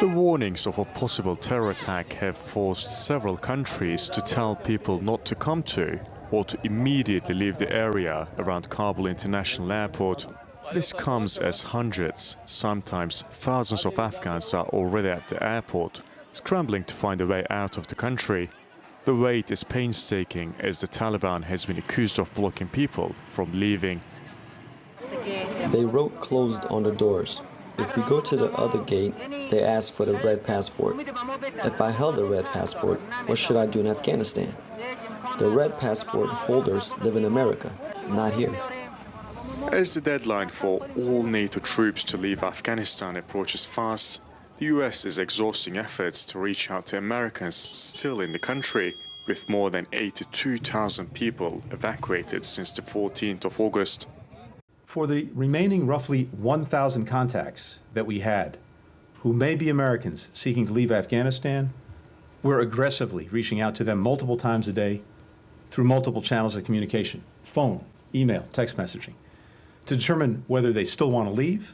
The warnings of a possible terror attack have forced several countries to tell people not to come to or to immediately leave the area around Kabul International Airport. This comes as hundreds, sometimes thousands of Afghans are already at the airport, scrambling to find a way out of the country. The wait is painstaking as the Taliban has been accused of blocking people from leaving. They wrote closed on the doors. If we go to the other gate, they ask for the red passport. If I held a red passport, what should I do in Afghanistan? The red passport holders live in America, not here. As the deadline for all NATO troops to leave Afghanistan approaches fast, the US is exhausting efforts to reach out to Americans still in the country, with more than 82,000 people evacuated since the 14th of August. For the remaining roughly 1,000 contacts that we had, who may be Americans seeking to leave Afghanistan, we're aggressively reaching out to them multiple times a day through multiple channels of communication, phone, email, text messaging, to determine whether they still want to leave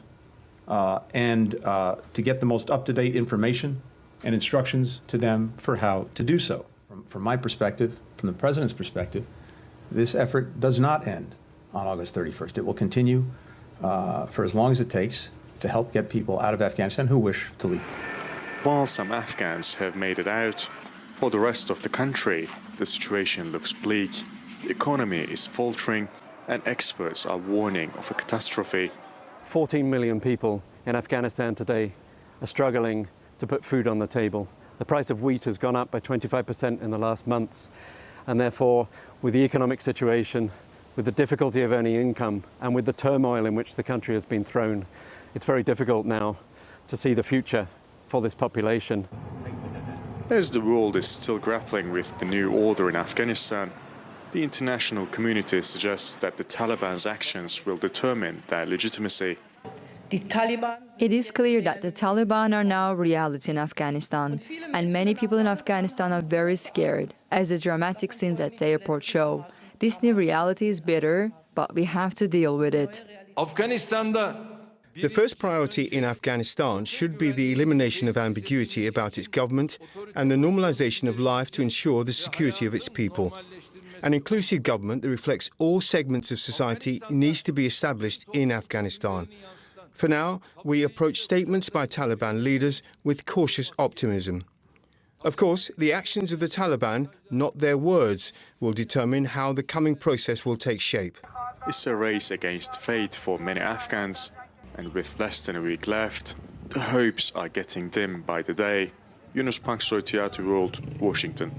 and to get the most up-to-date information and instructions to them for how to do so. From my perspective, from the President's perspective, this effort does not end on August 31st. It will continue for as long as it takes to help get people out of Afghanistan who wish to leave. While some Afghans have made it out, for the rest of the country, the situation looks bleak. The economy is faltering, and experts are warning of a catastrophe. 14 million people in Afghanistan today are struggling to put food on the table. The price of wheat has gone up by 25% in the last months, and therefore, with the economic situation, with the difficulty of earning income, and with the turmoil in which the country has been thrown, it's very difficult now to see the future for this population. As the world is still grappling with the new order in Afghanistan, the international community suggests that the Taliban's actions will determine their legitimacy. It is clear that the Taliban are now reality in Afghanistan, and many people in Afghanistan are very scared, as the dramatic scenes at the airport show. This new reality is bitter, but we have to deal with it. The first priority in Afghanistan should be the elimination of ambiguity about its government and the normalization of life to ensure the security of its people. An inclusive government that reflects all segments of society needs to be established in Afghanistan. For now, we approach statements by Taliban leaders with cautious optimism. Of course, the actions of the Taliban, not their words, will determine how the coming process will take shape. It's a race against fate for many Afghans, and with less than a week left, the hopes are getting dim by the day. Yunus Paksoy, Theatre World, Washington.